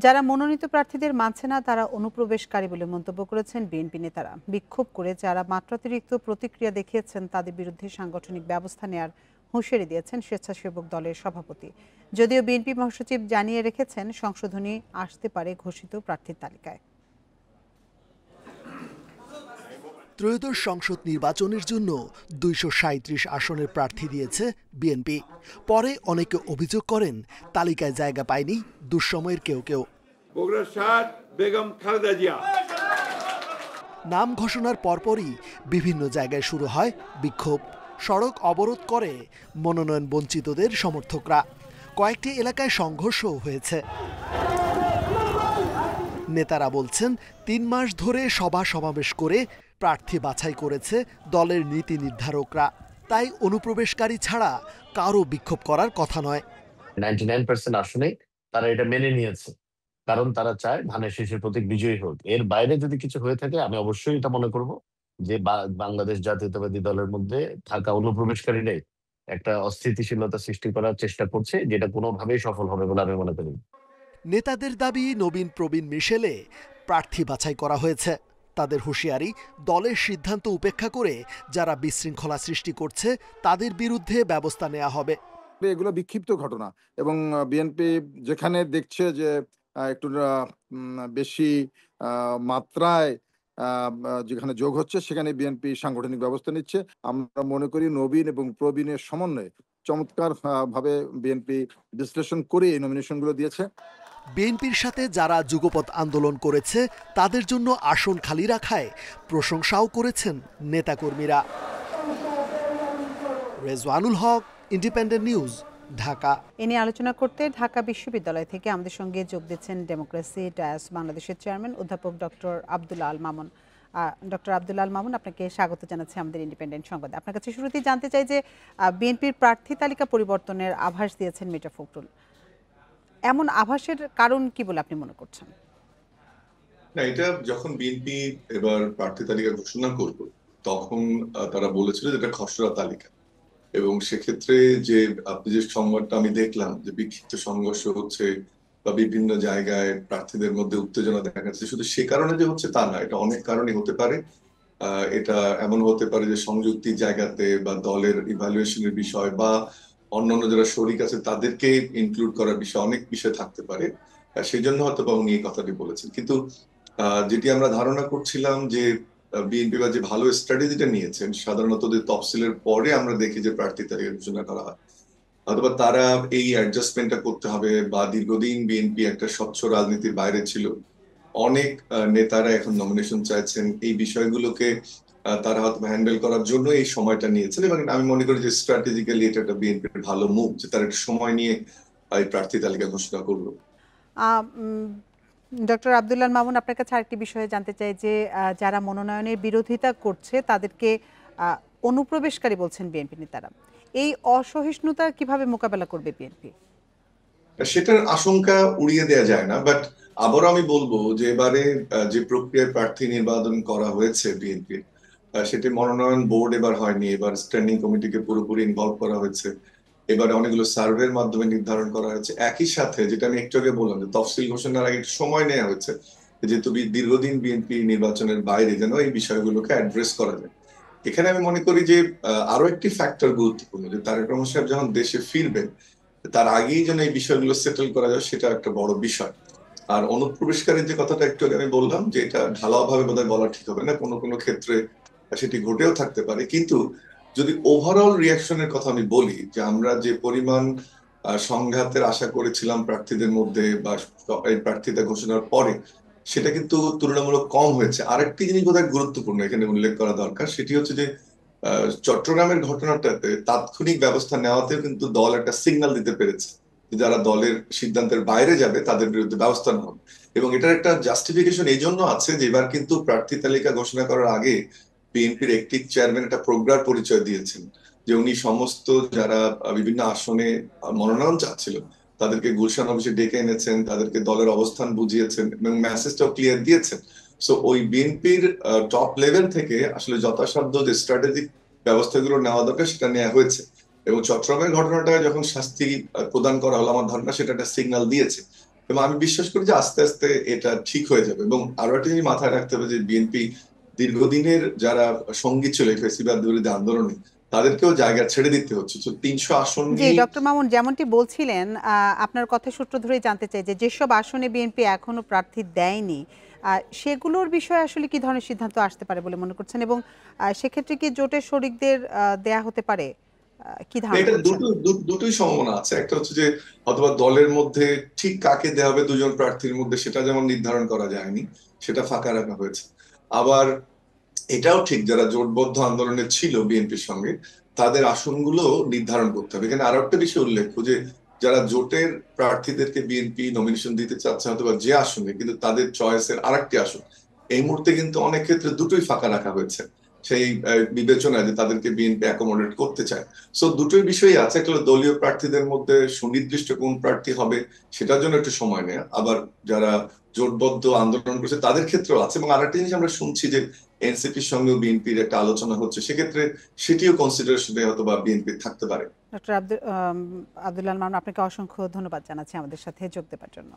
যারা মনোনীত প্রার্থীদের মানছে না তারা অনুপ্রবেশকারী বলে মন্তব্য করেছেন বিএনপি নেতারা। বিক্ষোভ করে যারা মাত্রাতিরিক্ত প্রতিক্রিয়া দেখিয়েছেন তাদের বিরুদ্ধে সাংগঠনিক ব্যবস্থা নেওয়ার হুঁশিয়ারি দিয়েছেন স্বেচ্ছাসেবক দলের সভাপতি। যদিও বিএনপি মহাসচিব জানিয়ে রেখেছেন সংশোধনী আসতে পারে ঘোষিত প্রার্থীর তালিকায়। ত্রয়োদশ সংসদ নির্বাচনের জন্য ২৩৭ আসনের প্রার্থী দিয়েছে বিএনপি। পরে অনেকে অভিযোগ করেন তালিকায় জায়গা পায়নি দুঃসময়ের কেউ কেউ। নাম ঘোষণার পরপরই বিভিন্ন জায়গায় শুরু হয় বিক্ষোভ। সড়ক অবরোধ করে মনোনয়ন বঞ্চিতদের সমর্থকরা। কয়েকটি এলাকায় সংঘর্ষও হয়েছে। নেতারা বলছেন ৩ মাস ধরে সভা সমাবেশ করে প্রার্থী বাছাই করেছে দলের নীতি নির্ধারকরা, তাই অনুপ্রবেশকারী ছাড়া কারো বিক্ষোভ করার কথা নয়। 99% আসনে তারা এটা মেনে নিয়েছে, কারণ তারা চায় ধানের শীষের প্রতীক বিজয়ী হোক। এর বাইরে যদি কিছু হয়ে থাকে আমি অবশ্যই এটা মনে করব যে বাংলাদেশ জাতীয়তাবাদী দলের মধ্যে থাকা অনুপ্রবেশকারীরাই একটা অস্থিতিশীলতা সৃষ্টি করার চেষ্টা করছে, যেটা কোনোভাবেই সফল হবে বলে আমি মনে করি। নেতাদের দাবি নবীন প্রবীণ মিশেলে প্রার্থী বাছাই করা হয়েছে। তাদের হুঁশিয়ারি, দলের সিদ্ধান্ত উপেক্ষা করে যারা বিশৃঙ্খলা সৃষ্টি করছে তাদের বিরুদ্ধে ব্যবস্থা নেওয়া হবে। এগুলো বিক্ষিপ্ত ঘটনা এবং বিএনপি যেখানে দেখছে যে একটু বেশি মাত্রায় যেখানে যোগ হচ্ছে সেখানে বিএনপি সাংগঠনিক ব্যবস্থা নিচ্ছে। আমরা মনে করি নবীন এবং প্রবীণের সমন্বয়ে চমৎকার ভাবে বিএনপি বিশ্লেষণ করে এই নমিনেশনগুলো দিয়েছে। বিএনপির সাথে যারা যুগপৎ আন্দোলন করেছে তাদের জন্য আসন খালি রাখায় প্রশংসাও করেছেন নেতাকর্মীরা। রেজওয়ানুল হক, ইন্ডিপেন্ডেন্ট নিউজ, ঢাকা। এ নিয়ে আলোচনা করতে ঢাকা বিশ্ববিদ্যালয় থেকে আমাদের সঙ্গে যোগ দিচ্ছেন ডেমোক্রেসি ডায়াস বাংলাদেশের চেয়ারম্যান অধ্যাপক ডক্টর আব্দুল্লাহ আল মামুন। ডক্টর আব্দুল্লাহ আল মামুন, আপনাকে স্বাগত জানাচ্ছি আমাদের ইন্ডিপেন্ডেন্ট সংবাদে। আপনার কাছে শুরুতেই জানতে চাই যে বিএনপির প্রার্থী তালিকা পরিবর্তনের আভাস দিয়েছেন মির্জা ফখরুল। এমন আভাসের কারণ কি বলে আপনি মনে করছেন? না, এটা যখন বিএনপি এবার প্রার্থী তালিকা ঘোষণা করলো তখন তারা বলেছিল যে এটা খসড়া তালিকা, এবং সেক্ষেত্রে যে আপনি যে সংবাদটা আমি দেখলাম যে বিক্ষিপ্ত সংঘর্ষ হচ্ছে বা বিভিন্ন জায়গায় প্রার্থীদের মধ্যে উত্তেজনা দেখা যাচ্ছে, শুধু সে কারণে যে হচ্ছে তা না, এটা অনেক কারণে হতে পারে। এটা এমন হতে পারে যে সংযুক্তির জায়গাতে বা দলের ইভ্যালুয়েশনের বিষয় বা অন্যান্য যারা শরিক আছে তাদেরকে ইনক্লুড করার বিষয়, অনেক বিষয় থাকতে পারে। সেই জন্য হয়তো বা উনি এই কথাটি বলেছেন। কিন্তু যেটি আমরা ধারণা করছিলাম যে বিএনপি বা যে ভালো স্ট্র্যাটেজিটা নিয়েছেন, সাধারণত যে তফসিলের পরে আমরা দেখি যে প্রার্থী তালিকা ঘোষণা করা হয়, অথবা তারা এই অ্যাডজাস্টমেন্টটা করতে হবে, বা দীর্ঘদিন বিএনপি একটা স্বচ্ছ রাজনীতির বাইরে ছিল, অনেক নেতারা এখন নমিনেশন চাইছেন, এই বিষয়গুলোকে তারা হয়তো হ্যান্ডেল করার জন্য এই সময়টা নিয়েছেন। এবং আমি মনে করি যে স্ট্র্যাটেজিক্যালি এটা একটা বিএনপির ভালো মুভ যে তারা একটা সময় নিয়ে এই প্রার্থী তালিকা ঘোষণা করলো। ডক্টর আব্দুল্লাহ মামুন, আপনার কাছে আরেকটি বিষয়ে জানতে চাই যে যারা মনোনয়নের বিরোধিতা করছে তাদেরকে অনুপ্রবেশকারী বলছেন বিএনপি নেতারা। এই অসহিষ্ণুতা কিভাবে মোকাবেলা করবে বিএনপি? সেটার আশঙ্কা উড়িয়ে দেওয়া যায় না, বাট আবারও আমি বলবো যে এবারে যে প্রক্রিয়ায় প্রার্থী নির্বাচন করা হয়েছে বিএনপির, সেটি মনোনয়ন বোর্ড এবার হয়নি, এবার স্ট্যান্ডিং কমিটিকে পুরোপুরি ইনভলভ করা হয়েছে, এবারে অনেকগুলো সার্ভের মাধ্যমে নির্ধারণ করা হয়েছে। একই সাথে যেটা আমি একটু আগে বললাম যে তফসিল ঘোষণার আগে একটু সময় নেওয়া হয়েছে, যেহেতু দীর্ঘদিন বিএনপি নির্বাচনের বাইরে যেন এই বিষয়গুলোকে অ্যাড্রেস করা যায়। এখানে আমি মনে করি যে আরো একটি ফ্যাক্টর গুরুত্বপূর্ণ, যে তারেক রহমান সাহেব যখন দেশে ফিরবেন তার আগেই যেন এই বিষয়গুলো সেটেল করা যায়, সেটা একটা বড় বিষয়। আর অনুপ্রবেশকারীর যে কথাটা একটু আগে আমি বললাম যে এটা ঢালাও ভাবে বোধহয় বলা ঠিক হবে না, কোনো কোনো ক্ষেত্রে সেটি ঘটেও থাকতে পারে। কিন্তু যদি ওভারঅল রিয়াকশনের কথা আমি বলি, যে আমরা যে পরিমাণ সংঘাতের আশা করেছিলাম প্রার্থীদের মধ্যে বা এই প্রার্থীতা ঘোষণার পরে, সেটা কিন্তু তুলনামূলক কম হয়েছে। আরেকটি জিনিস বোধহয় গুরুত্বপূর্ণ এখানে উল্লেখ করা দরকার, সেটি হচ্ছে যে চট্টগ্রামের ঘটনাটাতে তাৎক্ষণিক ব্যবস্থা নেওয়াতেও কিন্তু দল একটা সিগন্যাল দিতে পেরেছে যারা দলের সিদ্ধান্তের বাইরে যাবে তাদের বিরুদ্ধে ব্যবস্থা নেওয়া হবে। এবং এটার একটা জাস্টিফিকেশন এই জন্য আছে যে এবার কিন্তু প্রার্থী তালিকা ঘোষণা করার আগে বিএনপির একটি চেয়ারম্যান একটা প্রজ্ঞার পরিচয় দিয়েছেন, যে উনি সমস্ত যারা বিভিন্ন আসনে মনোনয়ন চাচ্ছিল তাদেরকে গুলশান অফিসে ডেকে এনেছেন, তাদেরকে দলের অবস্থান বুঝিয়েছেন এবং মেসেজটাও ক্লিয়ার দিয়েছেন। সো ওই বিএনপির টপ লেভেল থেকে আসলে যথাসাধ্য যে স্ট্র্যাটেজিক ব্যবস্থাগুলো নেওয়া দরকার সেটা নেওয়া হয়েছে। এবং চট্টগ্রামের ঘটনাটা যখন শাস্তি প্রদান করা হলো, আমার ধারণা সেটা একটা সিগন্যাল দিয়েছে। এবং আমি বিশ্বাস করি যে আস্তে আস্তে এটা ঠিক হয়ে যাবে। এবং আরো একটা জিনিস মাথায় রাখতে হবে যে বিএনপি দীর্ঘদিনের যারা সঙ্গী ছিল এই ফেসিবাদ বিরোধী আন্দোলনে, তাদেরকেও জায়গা ছেড়ে দিতে হচ্ছে। তো 300 আসন জি, নিয়ে ডক্টর মামুন যেমনটি বলছিলেন, আপনার কথা সূত্র ধরেই জানতে চাই যে যেসব আসনে বিএনপি এখনো প্রার্থী দেয়নি, সেগুলোর বিষয়ে আসলে কি ধরনের সিদ্ধান্ত আসতে পারে বলে মনে করছেন, এবং সেক্ষেত্রে কি জোটের শরিকদের দেয়া হতে পারে, কি ধারণা এটা করছেন? দুটোই সম্ভাবনা আছে। একটা হচ্ছে যে অথবা দলের মধ্যে ঠিক কাকে দেওয়া হবে দুজন প্রার্থীর মধ্যে, সেটা যেমন নির্ধারণ করা যায়নি, সেটা ফাঁকা রাখা হয়েছে। আবার এটাও ঠিক, যারা জোটবদ্ধ আন্দোলনে ছিল বিএনপির সঙ্গে, তাদের আসনগুলো নির্ধারণ করতে হবে। এখানে আরো একটা বিষয় উল্লেখ্য যে যারা জোটের প্রার্থীদেরকে বিএনপি নমিনেশন দিতে চাচ্ছে হয়তো বা যে আসনে, কিন্তু তাদের চয়েসের আরেকটি আসন এই মুহূর্তে কিন্তু অনেক ক্ষেত্রে দুটোই ফাঁকা রাখা হয়েছে সেই বিবেচনায় যে তাদেরকে বিএনপি অ্যাকোমোডেট করতে চায়। সো দুটোই বিষয়ই আছে। একটা হলো দলীয় প্রার্থীদের মধ্যে সুনির্দিষ্ট কোন প্রার্থী হবে সেটার জন্য একটু সময় নেয়, আবার যারা জোটবদ্ধ আন্দোলন করছে তাদের ক্ষেত্রেও আছে। এবং আরেকটা জিনিস আমরা শুনছি যে এনসিপির সঙ্গেও বিএনপির একটা আলোচনা হচ্ছে, সেক্ষেত্রে সেটিও কনসিডারেশনে হয়তো বা বিএনপি থাকতে পারে। ডক্টর আব্দুল আল মামুন, আপনাকে অসংখ্য ধন্যবাদ জানাচ্ছি আমাদের সাথে যোগ দেওয়ার জন্য।